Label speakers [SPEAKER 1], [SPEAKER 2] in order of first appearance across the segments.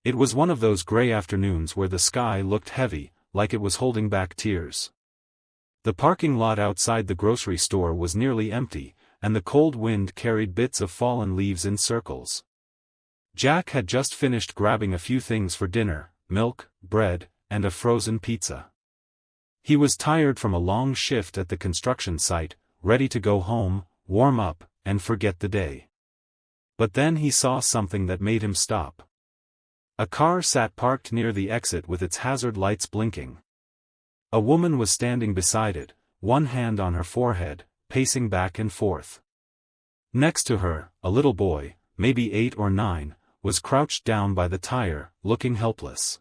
[SPEAKER 1] It was one of those gray afternoons where the sky looked heavy, like it was holding back tears. The parking lot outside the grocery store was nearly empty, and the cold wind carried bits of fallen leaves in circles. Jack had just finished grabbing a few things for dinner: milk, bread, and a frozen pizza. He was tired from a long shift at the construction site, ready to go home, warm up, and forget the day. But then he saw something that made him stop. A car sat parked near the exit with its hazard lights blinking. A woman was standing beside it, one hand on her forehead, pacing back and forth. Next to her, a little boy, maybe 8 or 9, was crouched down by the tire, looking helpless.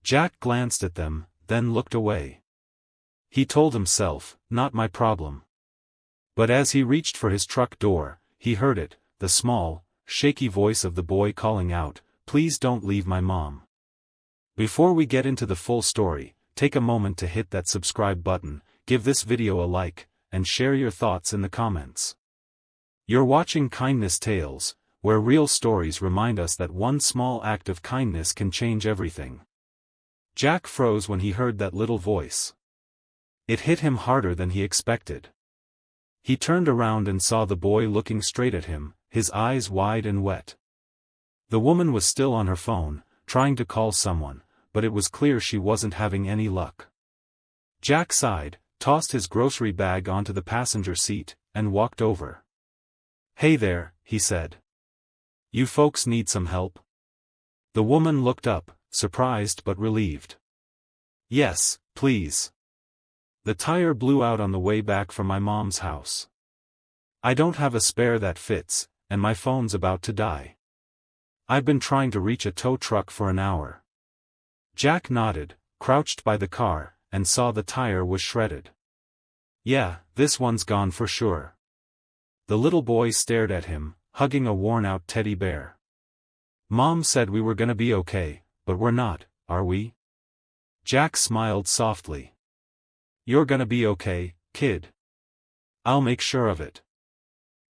[SPEAKER 1] Jack glanced at them, then looked away. He told himself, not my problem. But as he reached for his truck door, he heard it, the small, shaky voice of the boy calling out, "Please don't leave my mom." Before we get into the full story, take a moment to hit that subscribe button, give this video a like, and share your thoughts in the comments. You're watching Kindness Tales, where real stories remind us that one small act of kindness can change everything. Jack froze when he heard that little voice. It hit him harder than he expected. He turned around and saw the boy looking straight at him, his eyes wide and wet. The woman was still on her phone, trying to call someone, but it was clear she wasn't having any luck. Jack sighed, tossed his grocery bag onto the passenger seat, and walked over. "Hey there," he said. "You folks need some help?" The woman looked up, surprised but relieved. "Yes, please. The tire blew out on the way back from my mom's house. I don't have a spare that fits, and my phone's about to die. I've been trying to reach a tow truck for an hour." Jack nodded, crouched by the car, and saw the tire was shredded. "Yeah, this one's gone for sure." The little boy stared at him, hugging a worn-out teddy bear. "Mom said we were gonna be okay, but we're not, are we?" Jack smiled softly. "You're gonna be okay, kid. I'll make sure of it."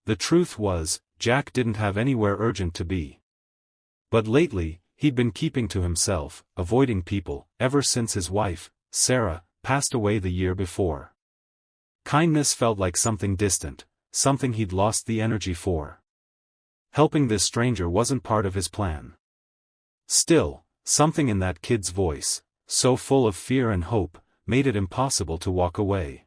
[SPEAKER 1] The truth was, Jack didn't have anywhere urgent to be. But lately, he'd been keeping to himself, avoiding people, ever since his wife, Sarah, passed away the year before. Kindness felt like something distant, something he'd lost the energy for. Helping this stranger wasn't part of his plan. Still, something in that kid's voice, so full of fear and hope, made it impossible to walk away.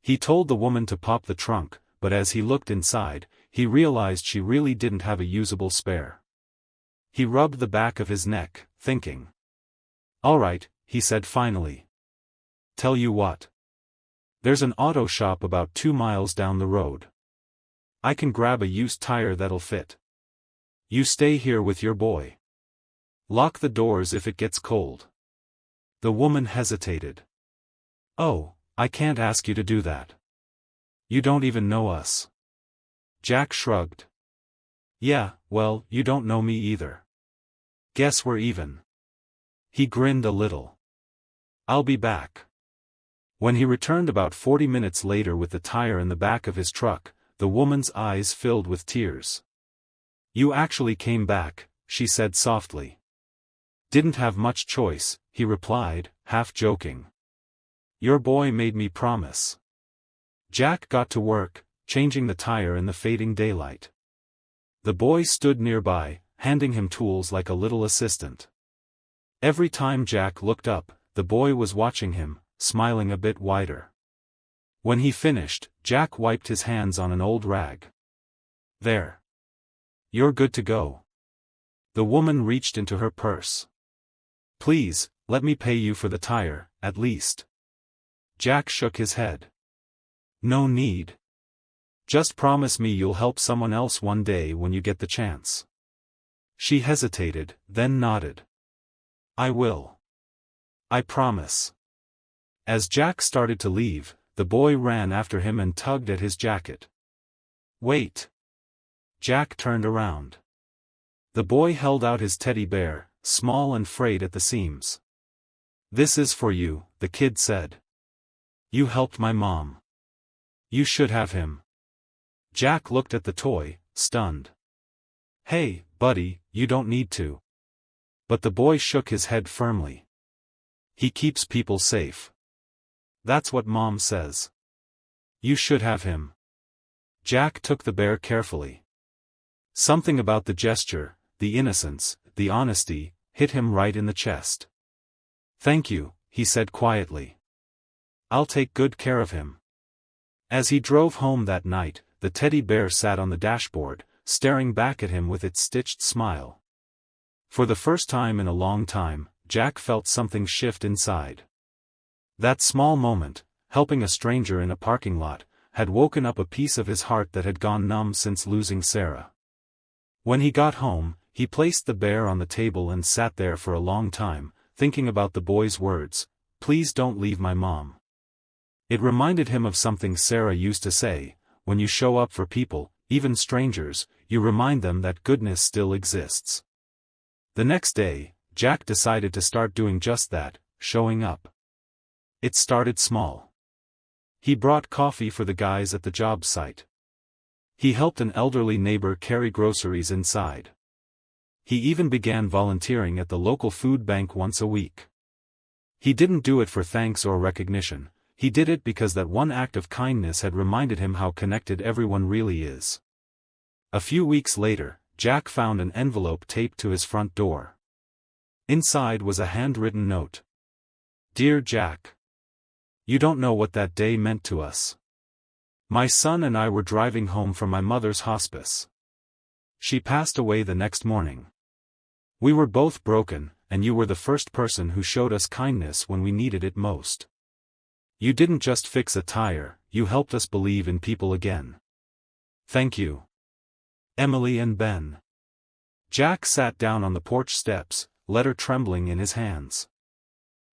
[SPEAKER 1] He told the woman to pop the trunk, but as he looked inside, he realized she really didn't have a usable spare. He rubbed the back of his neck, thinking. "All right," he said finally. "Tell you what. There's an auto shop about 2 miles down the road. I can grab a used tire that'll fit. You stay here with your boy. Lock the doors if it gets cold." The woman hesitated. "Oh, I can't ask you to do that. You don't even know us." Jack shrugged. "Yeah, well, you don't know me either. Guess we're even." He grinned a little. "I'll be back." When he returned about 40 minutes later with the tire in the back of his truck, the woman's eyes filled with tears. "You actually came back," she said softly. "Didn't have much choice," he replied, half joking. "Your boy made me promise." Jack got to work, changing the tire in the fading daylight. The boy stood nearby, handing him tools like a little assistant. Every time Jack looked up, the boy was watching him, smiling a bit wider. When he finished, Jack wiped his hands on an old rag. "There. You're good to go." The woman reached into her purse. "Please, let me pay you for the tire, at least." Jack shook his head. "No need. Just promise me you'll help someone else one day when you get the chance." She hesitated, then nodded. "I will. I promise." As Jack started to leave, the boy ran after him and tugged at his jacket. "Wait." Jack turned around. The boy held out his teddy bear, small and frayed at the seams. "This is for you," the kid said. "You helped my mom. You should have him." Jack looked at the toy, stunned. "Hey, buddy, you don't need to." But the boy shook his head firmly. He keeps people safe. That's what Mom says. You should have him. Jack took the bear carefully. Something about the gesture, the innocence, the honesty, hit him right in the chest. Thank you, he said quietly. I'll take good care of him. As he drove home that night, the teddy bear sat on the dashboard, staring back at him with its stitched smile. For the first time in a long time, Jack felt something shift inside. That small moment, helping a stranger in a parking lot, had woken up a piece of his heart that had gone numb since losing Sarah. When he got home, he placed the bear on the table and sat there for a long time, thinking about the boy's words, "Please don't leave my mom." It reminded him of something Sarah used to say, when you show up for people, even strangers, you remind them that goodness still exists. The next day, Jack decided to start doing just that, showing up. It started small. He brought coffee for the guys at the job site. He helped an elderly neighbor carry groceries inside. He even began volunteering at the local food bank once a week. He didn't do it for thanks or recognition, he did it because that one act of kindness had reminded him how connected everyone really is. A few weeks later, Jack found an envelope taped to his front door. Inside was a handwritten note. Dear Jack. You don't know what that day meant to us. My son and I were driving home from my mother's hospice. She passed away the next morning. We were both broken, and you were the first person who showed us kindness when we needed it most. You didn't just fix a tire, you helped us believe in people again. Thank you. Emily and Ben. Jack sat down on the porch steps, letter trembling in his hands.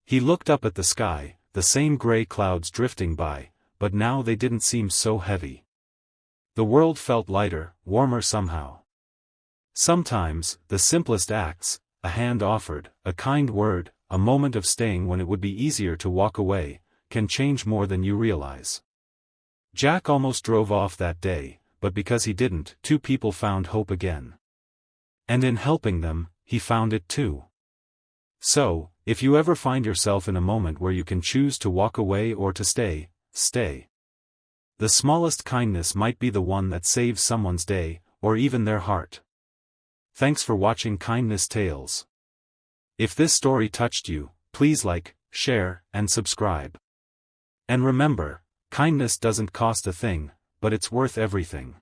[SPEAKER 1] He looked up at the sky, the same gray clouds drifting by, but now they didn't seem so heavy. The world felt lighter, warmer somehow. Sometimes, the simplest acts, a hand offered, a kind word, a moment of staying when it would be easier to walk away, can change more than you realize. Jack almost drove off that day, but because he didn't, two people found hope again. And in helping them, he found it too. So, if you ever find yourself in a moment where you can choose to walk away or to stay, stay. The smallest kindness might be the one that saves someone's day, or even their heart. Thanks for watching Kindness Tales. If this story touched you, please like, share, and subscribe. And remember, kindness doesn't cost a thing, but it's worth everything.